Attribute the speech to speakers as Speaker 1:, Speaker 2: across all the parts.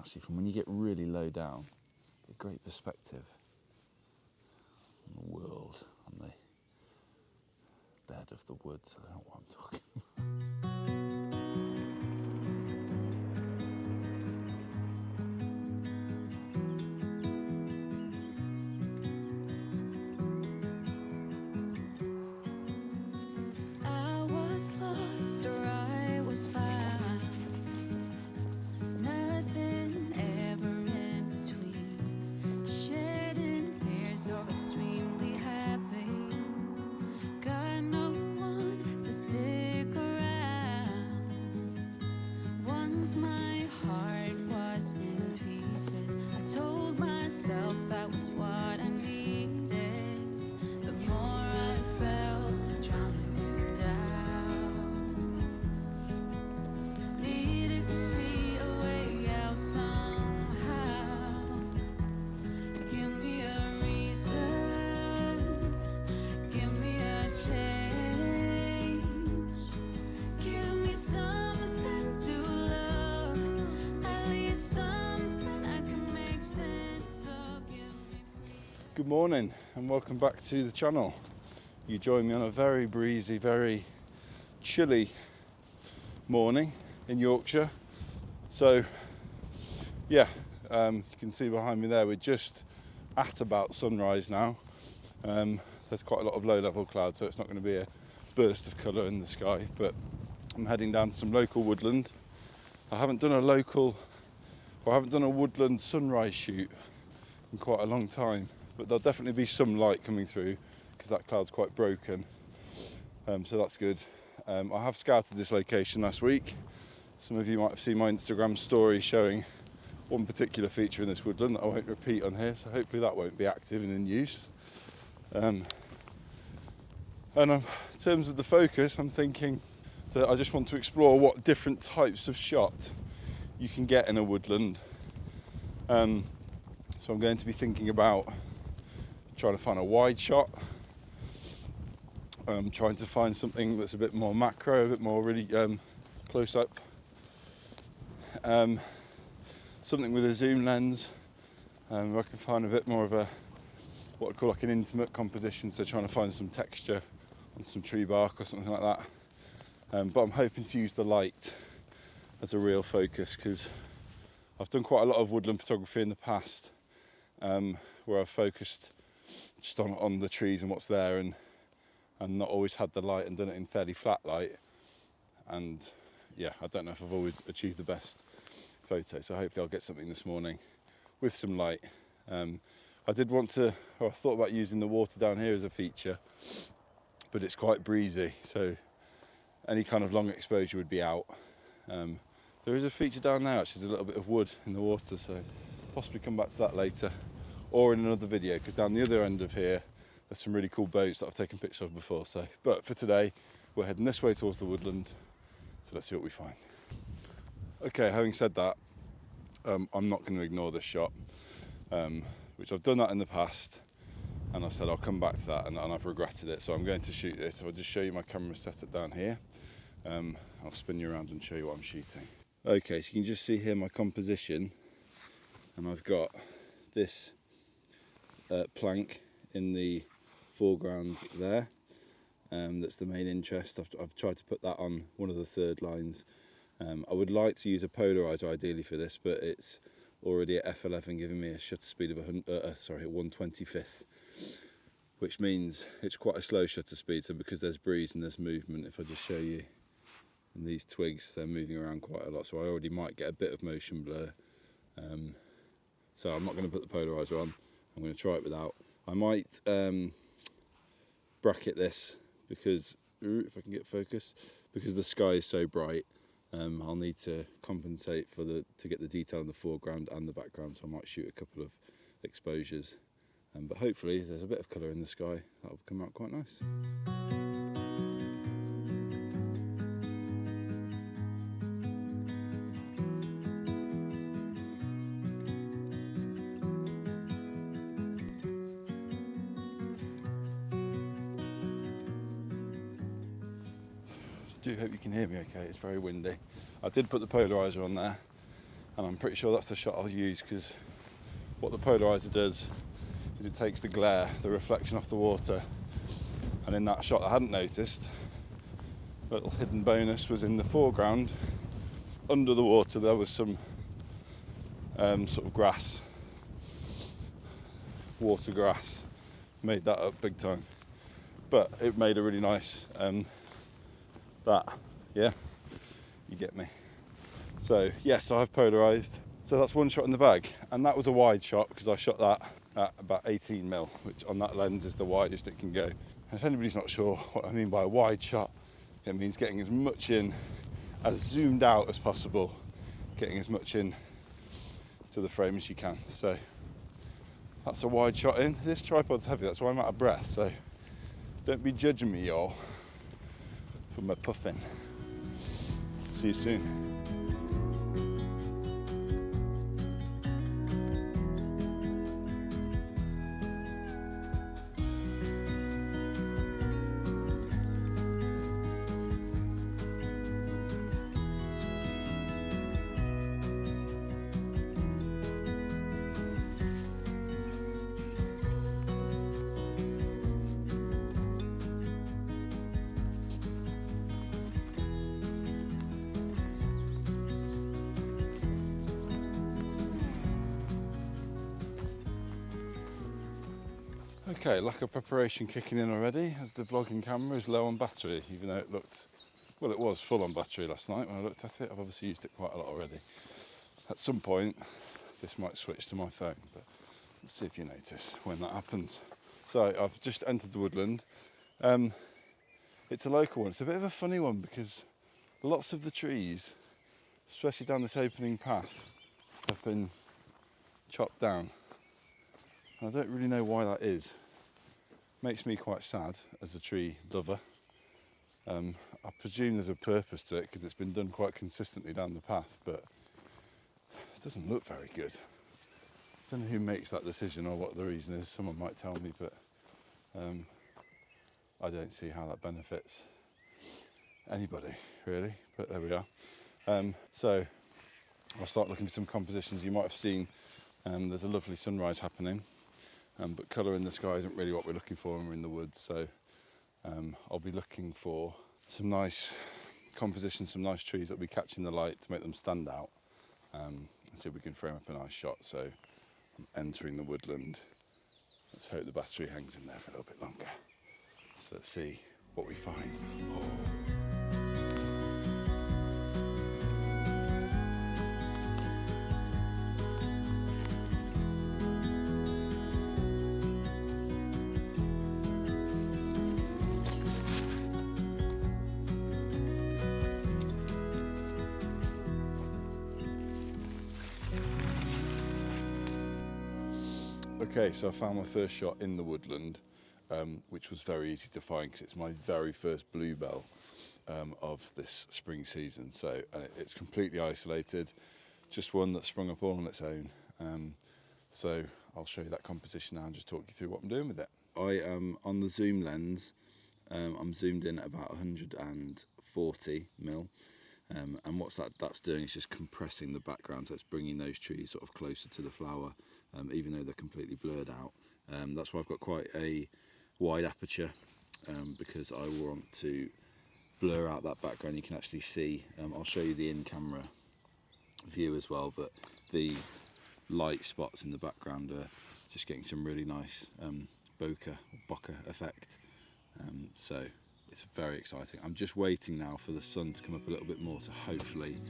Speaker 1: actually, from when you get really low down, a great perspective on the world, on the bed of the woods. I don't know what I'm talking about. Good morning and welcome back to the channel. You join me on a very breezy, very chilly morning in Yorkshire. So yeah, you can see behind me there, we're just at about sunrise now. There's quite a lot of low level clouds, so it's not going to be a burst of colour in the sky, but I'm heading down to some local woodland. I haven't done a woodland sunrise shoot in quite a long time, but there'll definitely be some light coming through because that cloud's quite broken, so that's good. I have scouted this location last week. Some of you might have seen my Instagram story showing one particular feature in this woodland that I won't repeat on here, so hopefully that won't be active and in use. And in terms of the focus, I'm thinking that I just want to explore what different types of shot you can get in a woodland. So I'm going to be thinking about trying to find a wide shot, trying to find something that's a bit more macro, a bit more really close up, something with a zoom lens, where I can find a bit more of a what I'd call like an intimate composition, so trying to find some texture on some tree bark or something like that. But I'm hoping to use the light as a real focus because I've done quite a lot of woodland photography in the past, where I've focused just on the trees and what's there, and not always had the light and done it in fairly flat light. And yeah, I don't know if I've always achieved the best photo, so hopefully I'll get something this morning with some light. I thought about using the water down here as a feature, but it's quite breezy, so any kind of long exposure would be out. There is a feature down there, actually, there's a little bit of wood in the water, so possibly come back to that later or in another video, because down the other end of here there's some really cool boats that I've taken pictures of before. But for today we're heading this way towards the woodland, so let's see what we find. Okay, having said that, I'm not going to ignore this shot, which I've done that in the past and I said I'll come back to that, and I've regretted it, so I'm going to shoot this. So I'll just show you my camera setup down here. I'll spin you around and show you what I'm shooting. Okay, so you can just see here my composition, and I've got this plank in the foreground there. That's the main interest. I've tried to put that on one of the third lines. I would like to use a polarizer ideally for this, but it's already at f11 giving me a shutter speed of 1/25th, which means it's quite a slow shutter speed. So because there's breeze and there's movement, if I just show you, and these twigs, they're moving around quite a lot, so I already might get a bit of motion blur. So I'm not going to put the polarizer on. I'm going to try it without. I might bracket this because, if I can get focus, because the sky is so bright, I'll need to compensate to get the detail in the foreground and the background, so I might shoot a couple of exposures. But hopefully there's a bit of colour in the sky, that'll come out quite nice. I do hope you can hear me okay, it's very windy. I did put the polarizer on there and I'm pretty sure that's the shot I'll use, because what the polarizer does is it takes the glare, the reflection off the water, and in that shot I hadn't noticed, a little hidden bonus was in the foreground, under the water there was some sort of grass, water grass, made that up big time, but it made a really nice that, yeah, you get me. So yes, I've polarized. So that's one shot in the bag, and that was a wide shot because I shot that at about 18mm, which on that lens is the widest it can go. And if anybody's not sure what I mean by a wide shot, it means getting as much in, as zoomed out as possible, getting as much in to the frame as you can. So that's a wide shot in. This tripod's heavy, that's why I'm out of breath, so don't be judging me, y'all, for my puffing. See you soon. Okay, lack of preparation kicking in already, as the vlogging camera is low on battery, even though it looked, well, it was full on battery last night when I looked at it. I've obviously used it quite a lot already. At some point this might switch to my phone, but let's see if you notice when that happens. So I've just entered the woodland. It's a local one. It's a bit of a funny one because lots of the trees, especially down this opening path, have been chopped down. I don't really know why that is. Makes me quite sad as a tree lover. I presume there's a purpose to it because it's been done quite consistently down the path, but it doesn't look very good. I don't know who makes that decision or what the reason is. Someone might tell me, but I don't see how that benefits anybody really, but there we are. So I'll start looking for some compositions. You might have seen there's a lovely sunrise happening. But colour in the sky isn't really what we're looking for when we're in the woods, so I'll be looking for some nice compositions, some nice trees that will be catching the light to make them stand out, and see if we can frame up a nice shot. So I'm entering the woodland. Let's hope the battery hangs in there for a little bit longer. So let's see what we find. Oh. Okay, so I found my first shot in the woodland, which was very easy to find because it's my very first bluebell of this spring season. So it's completely isolated, just one that sprung up all on its own. So I'll show you that composition now and just talk you through what I'm doing with it. I am on the zoom lens. I'm zoomed in at about 140mm. And what's that's doing is just compressing the background, so it's bringing those trees sort of closer to the flower, even though they're completely blurred out. That's why I've got quite a wide aperture, because I want to blur out that background. You can actually see, I'll show you the in-camera view as well, but the light spots in the background are just getting some really nice bokeh effect. So it's very exciting. I'm just waiting now for the sun to come up a little bit more to hopefully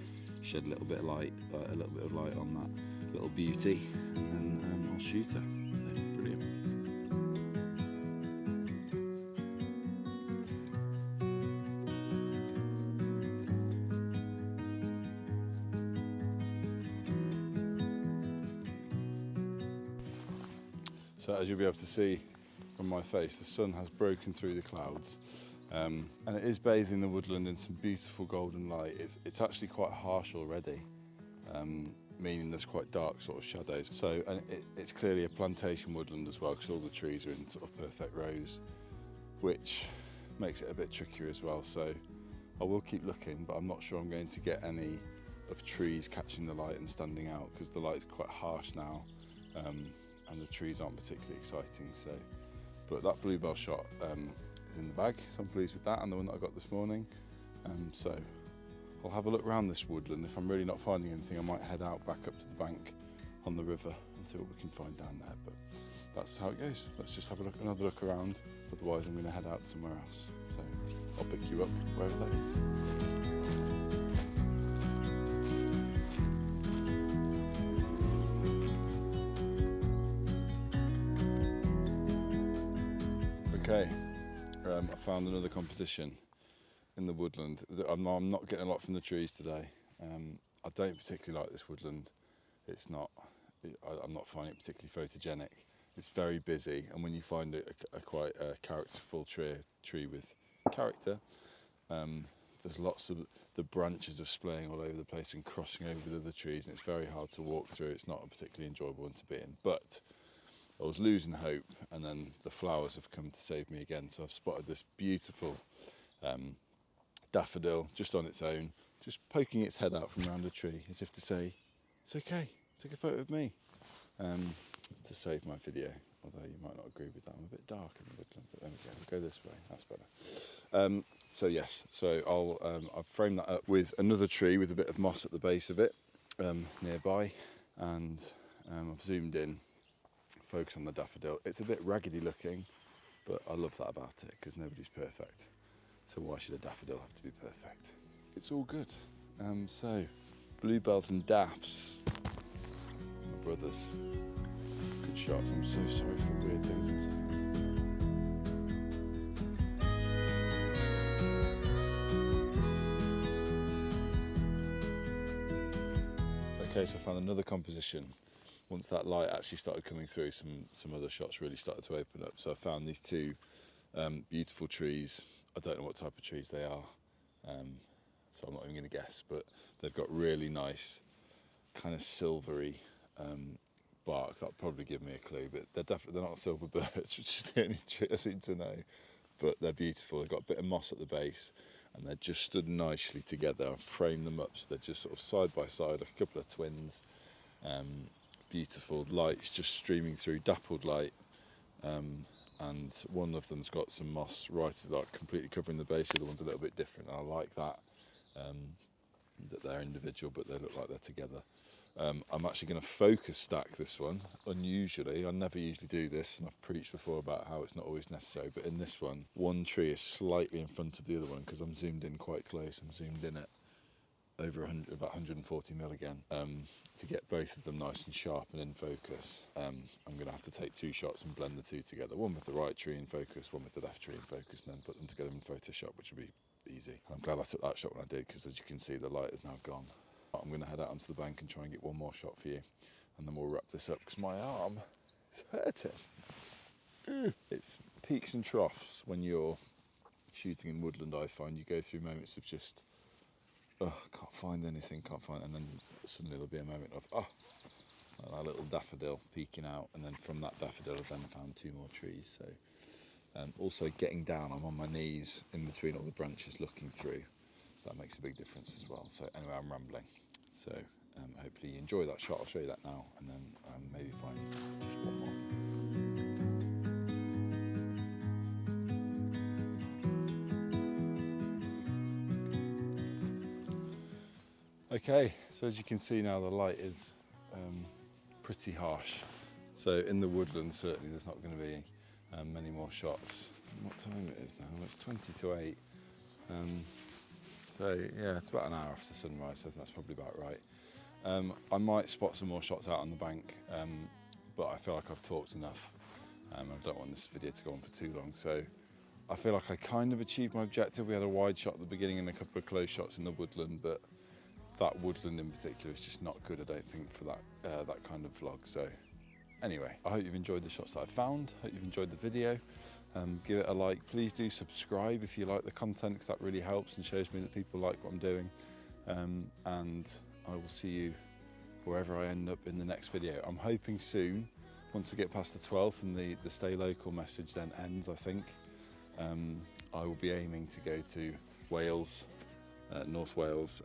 Speaker 1: shed a little bit of light, on that little beauty, and then I'll shoot her. So brilliant. So as you'll be able to see from my face, the sun has broken through the clouds. And it is bathing the woodland in some beautiful golden light. It's actually quite harsh already, meaning there's quite dark sort of shadows. So, and it's clearly a plantation woodland as well, because all the trees are in sort of perfect rows, which makes it a bit trickier as well. So I will keep looking, but I'm not sure I'm going to get any of trees catching the light and standing out, because the light is quite harsh now, and the trees aren't particularly exciting. So, but that bluebell shot is in the bag, so I'm pleased with that, and the one that I got this morning. So I'll have a look around this woodland. If I'm really not finding anything, I might head out back up to the bank on the river and see what we can find down there. But that's how it goes. Let's just have another look around. Otherwise, I'm going to head out somewhere else. So I'll pick you up wherever that is. Okay, I found another composition in the woodland. I'm not getting a lot from the trees today. I don't particularly like this woodland. I'm not finding it particularly photogenic. It's very busy, and when you find a quite characterful tree with character, there's lots of the branches are splaying all over the place and crossing over the other trees, and it's very hard to walk through. It's not a particularly enjoyable one to be in, but I was losing hope, and then the flowers have come to save me again. So I've spotted this beautiful daffodil just on its own, just poking its head out from around a tree as if to say, it's okay, take a photo of me, to save my video. Although you might not agree with that, I'm a bit dark in the woodland, but there we go, we'll go this way, that's better. So yes, so I've framed that up with another tree with a bit of moss at the base of it nearby, and I've zoomed in, focus on the daffodil. It's a bit raggedy looking, but I love that about it, because nobody's perfect. So why should a daffodil have to be perfect? It's all good. So, bluebells and daffs, my brothers. Good shots. I'm so sorry for the weird things I'm saying. Okay, so I found another composition. Once that light actually started coming through, some other shots really started to open up. So I found these two beautiful trees. I don't know what type of trees they are, so I'm not even going to guess, but they've got really nice kind of silvery bark. That'll probably give me a clue, but they're not a silver birch, which is the only tree I seem to know, but they're beautiful. They've got a bit of moss at the base, and they're just stood nicely together. I've framed them up so they're just sort of side by side, like a couple of twins. Beautiful lights just streaming through, dappled light, and one of them's got some moss right, like completely covering the base. The other one's a little bit different, and I like that, that they're individual but they look like they're together. I'm actually going to focus stack this one. Unusually, I never usually do this, and I've preached before about how it's not always necessary, but in this one tree is slightly in front of the other one because I'm zoomed in quite close. I'm zoomed in at over about 140 mil again, to get both of them nice and sharp and in focus. I'm going to have to take two shots and blend the two together, one with the right tree in focus, one with the left tree in focus, and then put them together in Photoshop, which will be easy. I'm glad I took that shot when I did, because as you can see, the light is now gone. I'm going to head out onto the bank and try and get one more shot for you, and then we'll wrap this up, because my arm is hurting. It's peaks and troughs when you're shooting in woodland. I find you go through moments of just, can't find anything, and then suddenly there'll be a moment of, that little daffodil peeking out, and then from that daffodil I've then found two more trees. So also getting down, I'm on my knees in between all the branches looking through. That makes a big difference as well. So anyway, I'm rambling. So hopefully you enjoy that shot. I'll show you that now, and then maybe find just one more. Okay, so as you can see now, the light is pretty harsh. So in the woodland, certainly there's not going to be many more shots. What time it is now? It's 20 to 8. So yeah, it's about an hour after sunrise, so that's probably about right. I might spot some more shots out on the bank, but I feel like I've talked enough. I don't want this video to go on for too long, so I feel like I kind of achieved my objective. We had a wide shot at the beginning and a couple of close shots in the woodland, but that woodland in particular is just not good, I don't think, for that kind of vlog. So anyway, I hope you've enjoyed the shots that I found. Hope you've enjoyed the video. Give it a like. Please do subscribe if you like the content, because that really helps and shows me that people like what I'm doing. And I will see you wherever I end up in the next video. I'm hoping soon, once we get past the 12th and the stay local message then ends, I think, I will be aiming to go to Wales, North Wales,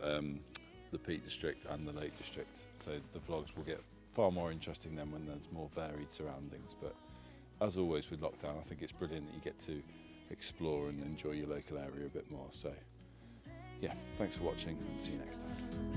Speaker 1: the Peak District and the Lake District. So the vlogs will get far more interesting then when there's more varied surroundings. But as always with lockdown, I think it's brilliant that you get to explore and enjoy your local area a bit more. So yeah, thanks for watching and see you next time.